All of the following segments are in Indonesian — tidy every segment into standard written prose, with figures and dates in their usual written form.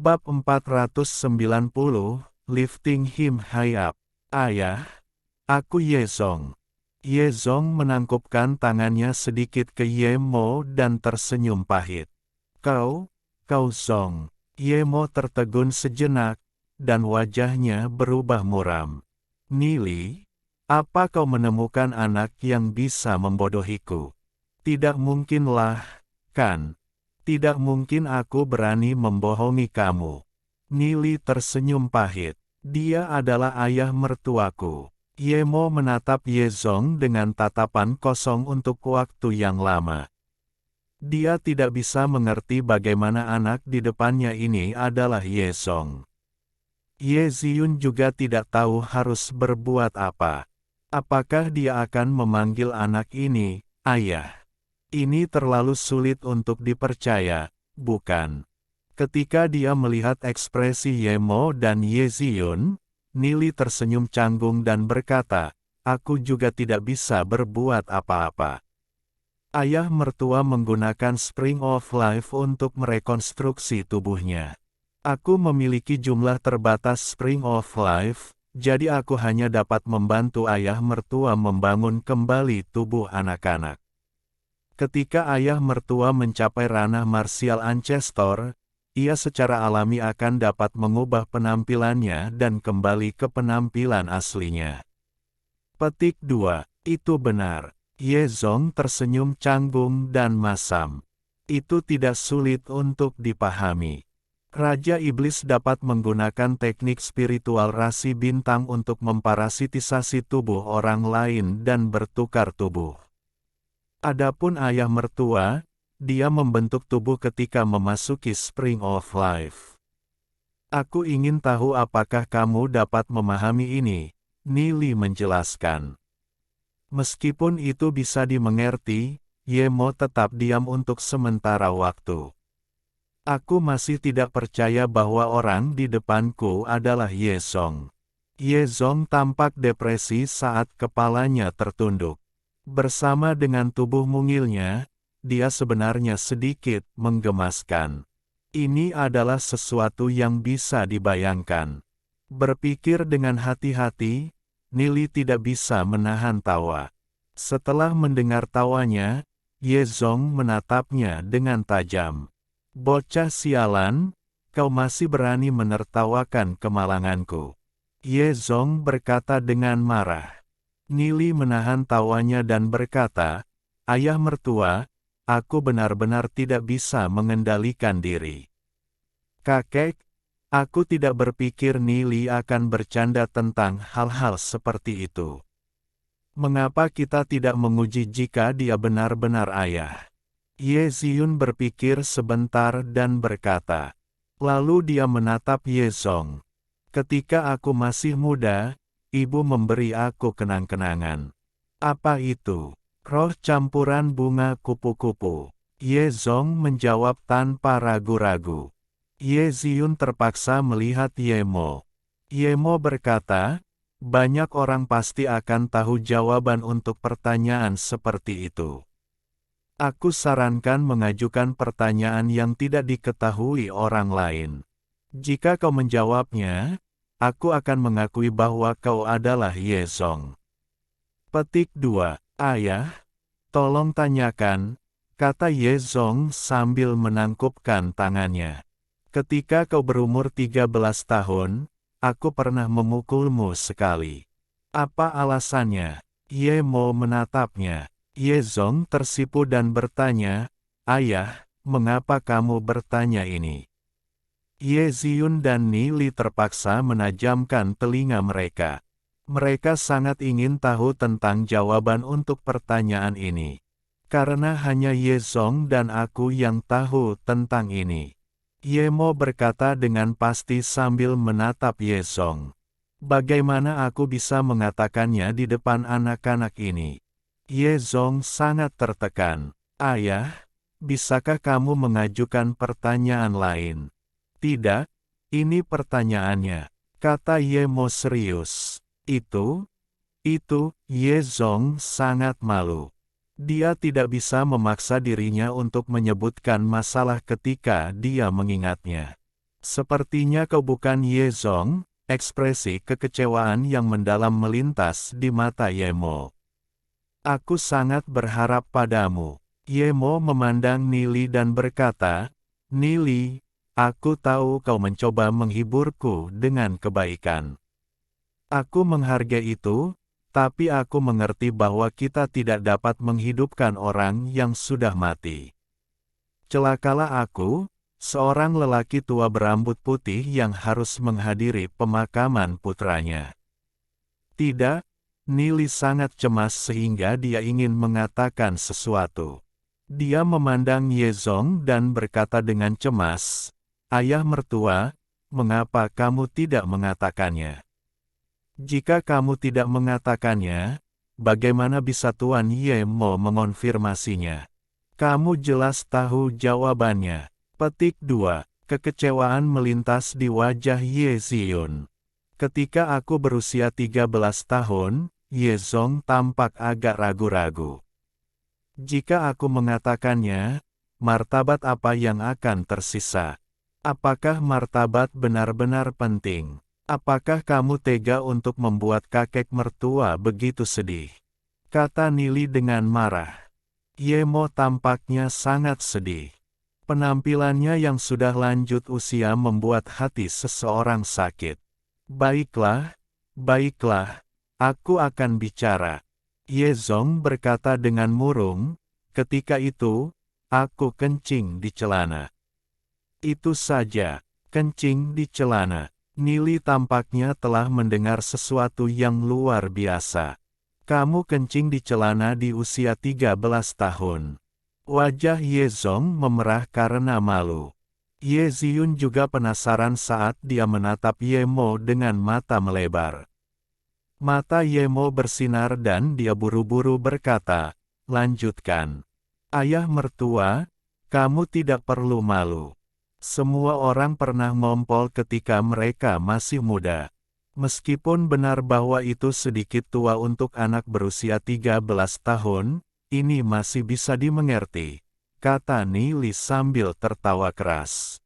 Bab 490, Lifting Him High Up. Ayah, aku Yezong. Yezong menangkupkan tangannya sedikit ke Yemo dan tersenyum pahit. Kau Zong. Yemo tertegun sejenak, dan wajahnya berubah muram. Nili, apa kau menemukan anak yang bisa membodohiku? Tidak mungkinlah, kan? Tidak mungkin aku berani membohongi kamu. Nili tersenyum pahit. Dia adalah ayah mertuaku. Yemo menatap Yezong dengan tatapan kosong untuk waktu yang lama. Dia tidak bisa mengerti bagaimana anak di depannya ini adalah Yezong. Yeziun juga tidak tahu harus berbuat apa. Apakah dia akan memanggil anak ini, ayah? Ini terlalu sulit untuk dipercaya, bukan? Ketika dia melihat ekspresi Yemo dan Yeziun, Nili tersenyum canggung dan berkata, aku juga tidak bisa berbuat apa-apa. Ayah mertua menggunakan Spring of Life untuk merekonstruksi tubuhnya. Aku memiliki jumlah terbatas Spring of Life, jadi aku hanya dapat membantu ayah mertua membangun kembali tubuh anak-anak. Ketika ayah mertua mencapai ranah martial ancestor, ia secara alami akan dapat mengubah penampilannya dan kembali ke penampilan aslinya. Petik 2. Itu benar. Yezong tersenyum canggung dan masam. Itu tidak sulit untuk dipahami. Raja Iblis dapat menggunakan teknik spiritual rasi bintang untuk memparasitisasi tubuh orang lain dan bertukar tubuh. Adapun ayah mertua, dia membentuk tubuh ketika memasuki Spring of Life. Aku ingin tahu apakah kamu dapat memahami ini, Nili menjelaskan. Meskipun itu bisa dimengerti, Yemo tetap diam untuk sementara waktu. Aku masih tidak percaya bahwa orang di depanku adalah Yezong. Yezong tampak depresi saat kepalanya tertunduk. Bersama dengan tubuh mungilnya, dia sebenarnya sedikit menggemaskan. Ini adalah sesuatu yang bisa dibayangkan. Berpikir dengan hati-hati, Nili tidak bisa menahan tawa. Setelah mendengar tawanya, Yezong menatapnya dengan tajam. Bocah sialan, kau masih berani menertawakan kemalanganku. Yezong berkata dengan marah. Nili menahan tawanya dan berkata, ayah mertua, aku benar-benar tidak bisa mengendalikan diri. Kakek, aku tidak berpikir Nili akan bercanda tentang hal-hal seperti itu. Mengapa kita tidak menguji jika dia benar-benar ayah? Yeziun berpikir sebentar dan berkata. Lalu dia menatap Yezong. Ketika aku masih muda, ibu memberi aku kenang-kenangan. Apa itu? Roh campuran bunga kupu-kupu. Yezong menjawab tanpa ragu-ragu. Yeziun terpaksa melihat Yemo. Yemo berkata, banyak orang pasti akan tahu jawaban untuk pertanyaan seperti itu. Aku sarankan mengajukan pertanyaan yang tidak diketahui orang lain. Jika kau menjawabnya, aku akan mengakui bahwa kau adalah Yezong. Petik 2. Ayah, tolong tanyakan, kata Yezong sambil menangkupkan tangannya. Ketika kau berumur 13 tahun, aku pernah memukulmu sekali. Apa alasannya? Yemo menatapnya. Yezong tersipu dan bertanya, ayah, mengapa kamu bertanya ini? Yeziun dan Nili terpaksa menajamkan telinga mereka. Mereka sangat ingin tahu tentang jawaban untuk pertanyaan ini. Karena hanya Yezong dan aku yang tahu tentang ini. Yemo berkata dengan pasti sambil menatap Yezong. Bagaimana aku bisa mengatakannya di depan anak-anak ini? Yezong sangat tertekan. Ayah, bisakah kamu mengajukan pertanyaan lain? Tidak, ini pertanyaannya, kata Yemo serius. Itu, Yezong sangat malu. Dia tidak bisa memaksa dirinya untuk menyebutkan masalah ketika dia mengingatnya. Sepertinya kau bukan Ye Zong, ekspresi kekecewaan yang mendalam melintas di mata Ye Mo. Aku sangat berharap padamu. Ye Mo memandang Nili dan berkata, Nili, aku tahu kau mencoba menghiburku dengan kebaikan. Aku menghargai itu, tapi aku mengerti bahwa kita tidak dapat menghidupkan orang yang sudah mati. Celakalah aku, seorang lelaki tua berambut putih yang harus menghadiri pemakaman putranya. Tidak, Nili sangat cemas sehingga dia ingin mengatakan sesuatu. Dia memandang Ye Zong dan berkata dengan cemas, Ayah mertua, mengapa kamu tidak mengatakannya? Jika kamu tidak mengatakannya, bagaimana bisa Tuan Ye Mo mengonfirmasinya? Kamu jelas tahu jawabannya. Petik 2. Kekecewaan melintas di wajah Ye Ziyun. Ketika aku berusia 13 tahun, Ye Zong tampak agak ragu-ragu. Jika aku mengatakannya, martabat apa yang akan tersisa? Apakah martabat benar-benar penting? Apakah kamu tega untuk membuat kakek mertua begitu sedih? Kata Nili dengan marah. Ye Mo tampaknya sangat sedih. Penampilannya yang sudah lanjut usia membuat hati seseorang sakit. Baiklah, baiklah, aku akan bicara. Ye Zong berkata dengan murung, ketika itu, aku kencing di celana. Itu saja, kencing di celana. Nili tampaknya telah mendengar sesuatu yang luar biasa. Kamu kencing di celana di usia 13 tahun. Wajah Ye Zong memerah karena malu. Ye Ziyun juga penasaran saat dia menatap Ye Mo dengan mata melebar. Mata Ye Mo bersinar dan dia buru-buru berkata, lanjutkan. Ayah mertua, kamu tidak perlu malu. Semua orang pernah ngompol ketika mereka masih muda. Meskipun benar bahwa itu sedikit tua untuk anak berusia 13 tahun, ini masih bisa dimengerti, kata Nili sambil tertawa keras.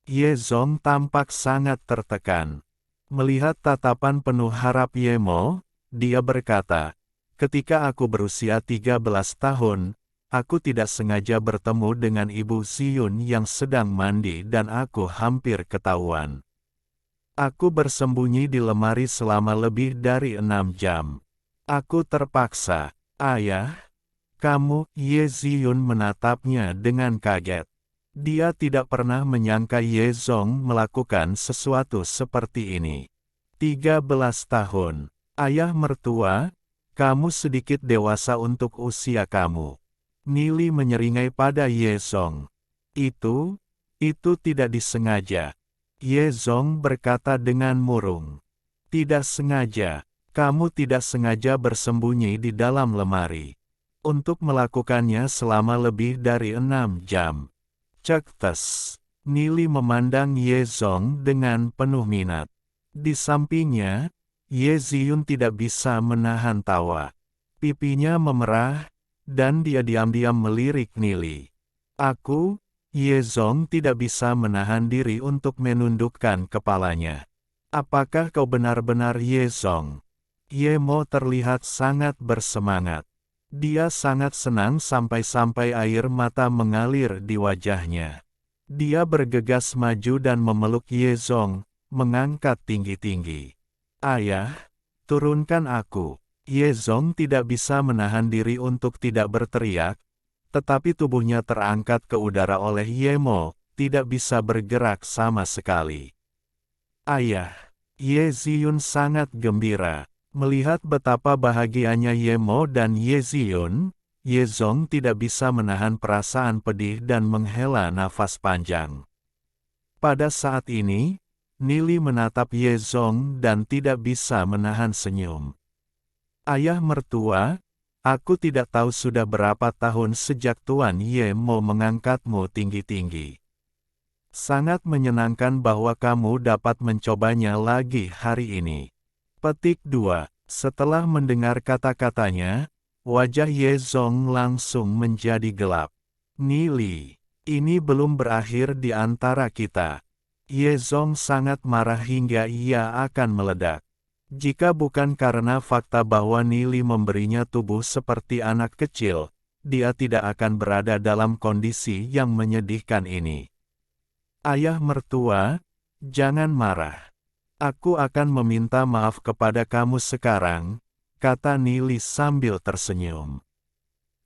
Ye Zong tampak sangat tertekan. Melihat tatapan penuh harap Ye Mo, dia berkata, ketika aku berusia 13 tahun, aku tidak sengaja bertemu dengan Ibu Ziyun yang sedang mandi dan aku hampir ketahuan. Aku bersembunyi di lemari selama lebih dari 6 jam. Aku terpaksa. Ayah, kamu, Ye Ziyun menatapnya dengan kaget. Dia tidak pernah menyangka Ye Zong melakukan sesuatu seperti ini. 13 tahun. Ayah mertua, kamu sedikit dewasa untuk usia kamu. Nili menyeringai pada Ye Zong. Itu tidak disengaja. Ye Zong berkata dengan murung. Tidak sengaja, kamu tidak sengaja bersembunyi di dalam lemari. Untuk melakukannya selama lebih dari 6 jam. Cek tes. Nili memandang Ye Zong dengan penuh minat. Di sampingnya, Ye Ziyun tidak bisa menahan tawa. Pipinya memerah, dan dia diam-diam melirik Nili. Aku, Ye Zong tidak bisa menahan diri untuk menundukkan kepalanya. Apakah kau benar-benar Ye Zong? Ye Mo terlihat sangat bersemangat. Dia sangat senang sampai-sampai air mata mengalir di wajahnya. Dia bergegas maju dan memeluk Ye Zong, mengangkat tinggi-tinggi. Ayah, turunkan aku. Ye Zong tidak bisa menahan diri untuk tidak berteriak, tetapi tubuhnya terangkat ke udara oleh Ye Mo, tidak bisa bergerak sama sekali. Ayah, Ye Ziyun sangat gembira. Melihat betapa bahagianya Ye Mo dan Ye Ziyun, Ye Zong tidak bisa menahan perasaan pedih dan menghela nafas panjang. Pada saat ini, Nili menatap Ye Zong dan tidak bisa menahan senyum. Ayah mertua, aku tidak tahu sudah berapa tahun sejak Tuan Ye Mo mengangkatmu tinggi-tinggi. Sangat menyenangkan bahwa kamu dapat mencobanya lagi hari ini. Petik 2. Setelah mendengar kata-katanya, wajah Ye Zong langsung menjadi gelap. Nili, ini belum berakhir di antara kita. Yezong sangat marah hingga ia akan meledak. Jika bukan karena fakta bahwa Nili memberinya tubuh seperti anak kecil, dia tidak akan berada dalam kondisi yang menyedihkan ini. Ayah mertua, jangan marah. Aku akan meminta maaf kepada kamu sekarang, kata Nili sambil tersenyum.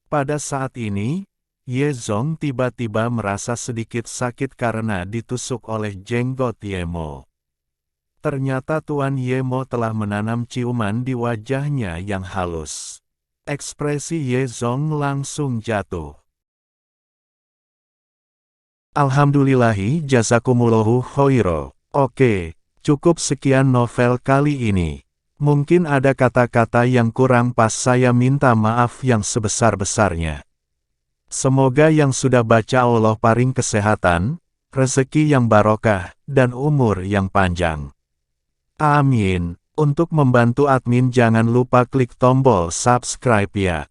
Pada saat ini, Yezong tiba-tiba merasa sedikit sakit karena ditusuk oleh jenggot Yemo. Ternyata Tuan Yemo telah menanam ciuman di wajahnya yang halus. Ekspresi Yezong langsung jatuh. Alhamdulillahi jazakumullahu khairo. Oke, cukup sekian novel kali ini. Mungkin ada kata-kata yang kurang pas, saya minta maaf yang sebesar-besarnya. Semoga yang sudah baca Allah paring kesehatan, rezeki yang barokah, dan umur yang panjang. Amin. Untuk membantu admin jangan lupa klik tombol subscribe ya.